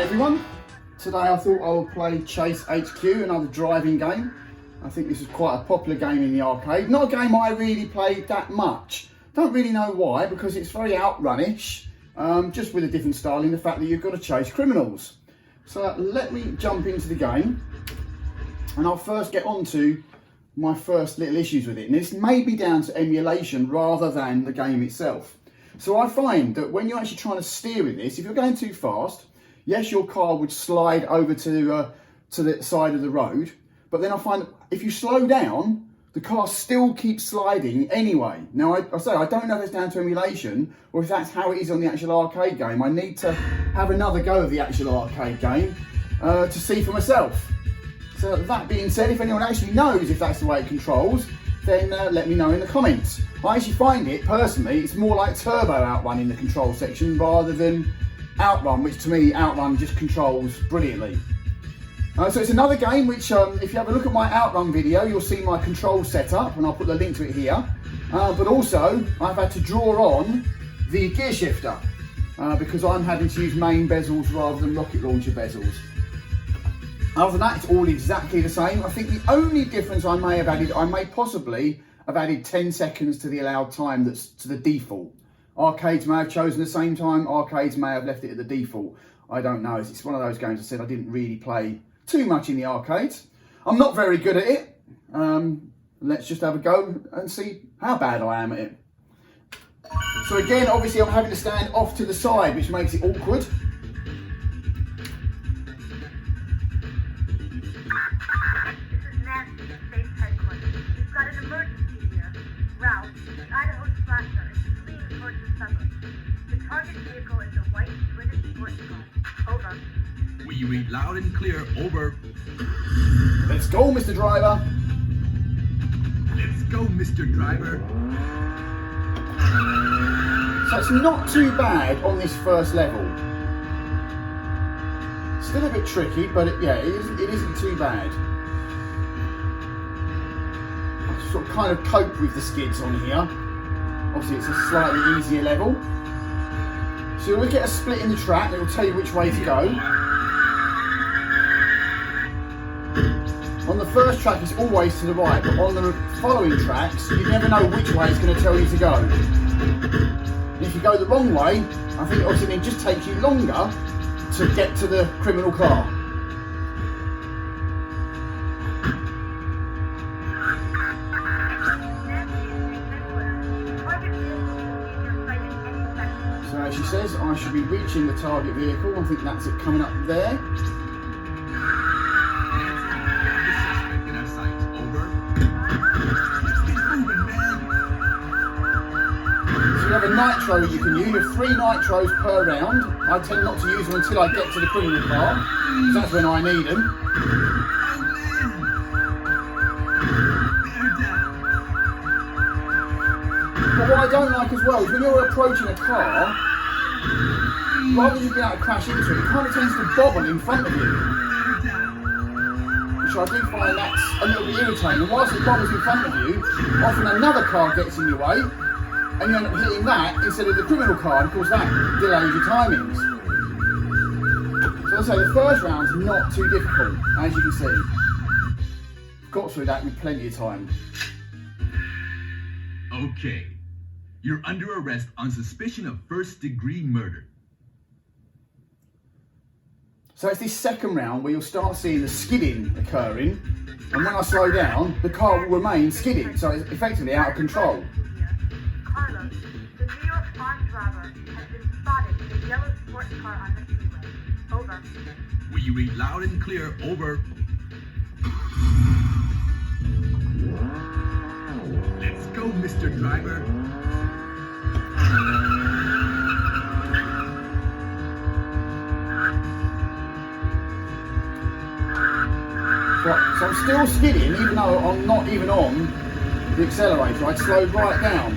everyone. Today I thought I would play Chase HQ, another driving game. I think this is quite a popular game in the arcade. Not a game I really played that much. Don't really know why, because it's very OutRun-ish, just with a different style in the fact that you've got to chase criminals. So let me jump into the game, and I'll first get on to my first little issues with it. And this may be down to emulation rather than the game itself. So I find that when you're actually trying to steer with this, if you're going too fast, yes, your car would slide over to the side of the road, but then I find that if you slow down, the car still keeps sliding anyway. Now, I say, I don't know if it's down to emulation or if that's how it is on the actual arcade game. I need to have another go of the actual arcade game to see for myself. So that being said, if anyone actually knows if that's the way it controls, then let me know in the comments. I actually find it, personally, it's more like Turbo OutRun in the control section rather than OutRun, which to me, OutRun just controls brilliantly. So it's another game which, if you have a look at my OutRun video, you'll see my control setup, and I'll put the link to it here. But also, I've had to draw on the gear shifter, because I'm having to use main bezels rather than rocket launcher bezels. Other than that, it's all exactly the same. I think the only difference I may have added, I may possibly have added 10 seconds to the allowed time that's to the default. Arcades may have chosen the same time, arcades may have left it at the default. I don't know. It's one of those games I said I didn't really play too much in the arcades. I'm not very good at it. Let's just have a go and see how bad I am at it. So again, obviously I'm having to stand off to the side, which makes it awkward. We read loud and clear, over. Let's go, Mr. Driver. Let's go, Mr. Driver. So it's not too bad on this first level. Still a bit tricky, but it isn't too bad. I sort of kind of cope with the skids on here. Obviously it's a slightly easier level. So you'll look at a split in the track, it will tell you which way to go. On the first track it's always to the right, but on the following tracks you never know which way it's going to tell you to go. And if you go the wrong way, I think obviously it just takes you longer to get to the criminal car. So as she says, I should be reaching the target vehicle. I think that's it coming up there. So you have a nitro you can use. You have 3 nitros per round. I tend not to use them until I get to the criminal car, because that's when I need them. But what I don't like as well is when you're approaching a car, rather than just being able to crash into it, it kind of tends to bobble in front of you. Which I do find that's a little bit irritating. And whilst it bobbles in front of you, often another car gets in your way, and you end up hitting that instead of the criminal car, and of course that delays your timings. So as I say, the first round's not too difficult, as you can see. Got through that with plenty of time. Okay. You're under arrest on suspicion of first-degree murder. So it's this second round where you'll start seeing the skidding occurring, and when I slow down, the car will remain skidding, so it's effectively out of control. Carlos, the New York farm driver has been spotted in a yellow sports car on the freeway. Over. We read loud and clear, over. Let's go, Mr. Driver. So I'm still skidding, even though I'm not even on the accelerator. I'd slowed right down.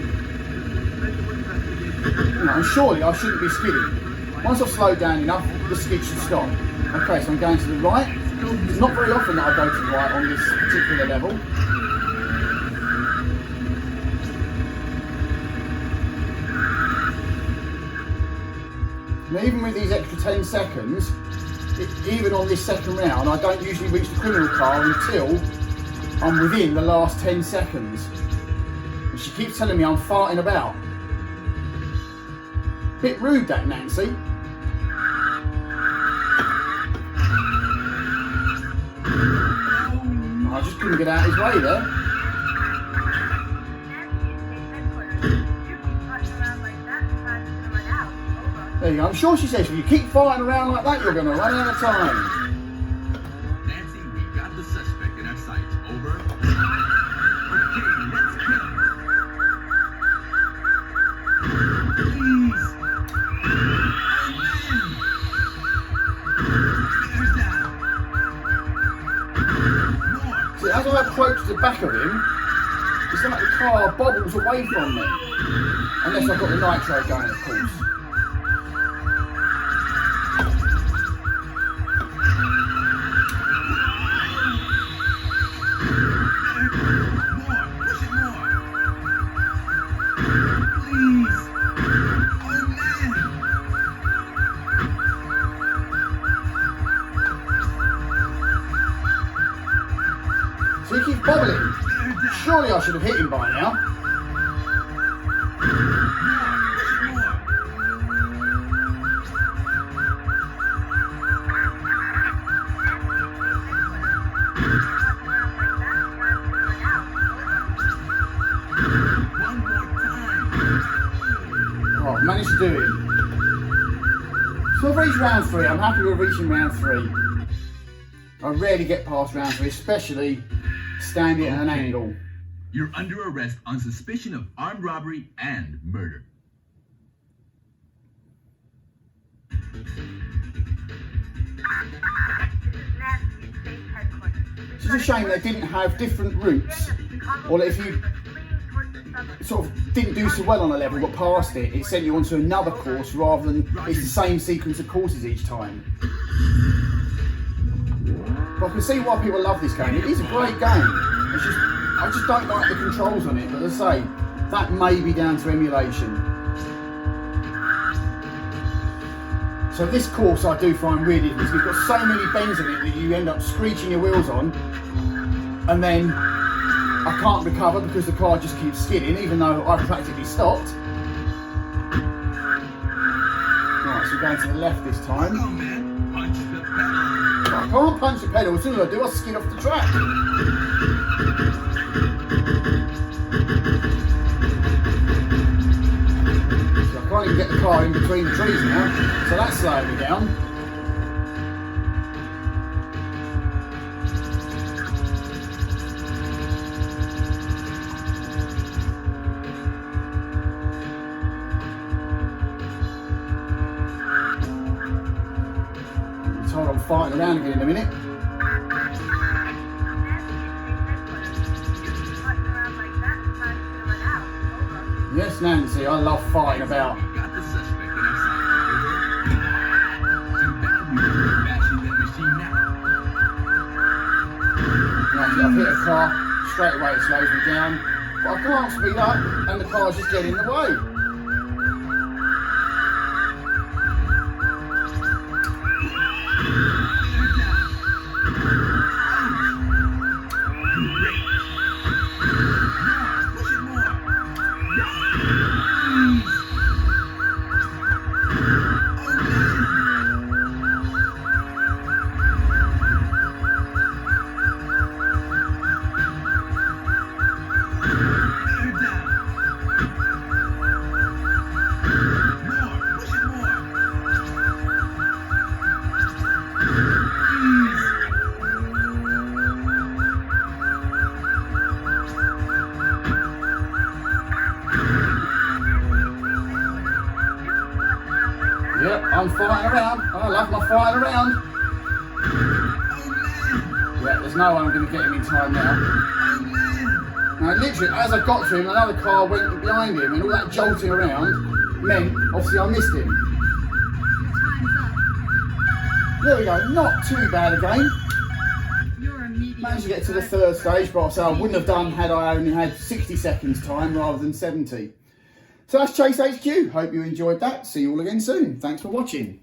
And surely I shouldn't be skidding. Once I've slowed down enough, the skid should stop. Okay, so I'm going to the right. It's not very often that I go to the right on this particular level. And even with these extra 10 seconds, even on this second round, I don't usually reach the criminal car until I'm within the last 10 seconds. And she keeps telling me I'm farting about. Bit rude that, Nancy. I just couldn't get out of his way there. There you go. I'm sure she says if you keep fighting around like that, you're going to run out of time. Nancy, we got the suspect in our sights. Over. Okay, let's go. Please. There's that. More. See, as I approach the back of him, it's like the car bobbles away from me. Unless I've got the nitro going, of course. So he keeps bobbling. Surely I should have hit him by now. Oh, I managed to do it. So I've reached round 3. I'm happy with reaching round 3. I rarely get past round 3, especially standing at an angle. You're under arrest on suspicion of armed robbery and murder. It's just a shame they didn't have different routes, or that if you sort of didn't do so well on a level but passed it, it sent you onto another course rather than it's the same sequence of courses each time. But I can see why people love this game. It is a great game. It's just, I just don't like the controls on it, but as I say, that may be down to emulation. So this course I do find really difficult. It's got so many bends in it that you end up screeching your wheels on, and then I can't recover because the car just keeps skidding, even though I've practically stopped. Right, so we're going to the left this time. Go, man. Punch the pedal. I can't punch the pedal. As soon as I do, I skid off the track. So I can't even get the car in between the trees now, so that's slowing me down. I'm told I'm fighting around again in a minute. Yes, Nancy, I love fighting about. We got the suspect in our sights. Over. Too bad we were bashing that machine now. Nancy, I've hit a car, straight away it slows me down. But I can't speed up, and the car's just getting in the way. Yep, I'm fighting around. I love my fighting around. Yeah, there's no way I'm going to get him in time now. Now, literally, as I got to him, another car went behind him, and all that jolting around meant, obviously, I missed him. There we go, not too bad a game. Managed to get to the third stage, but I wouldn't have done had I only had 60 seconds time rather than 70. So that's Chase HQ. Hope you enjoyed that. See you all again soon. Thanks for watching.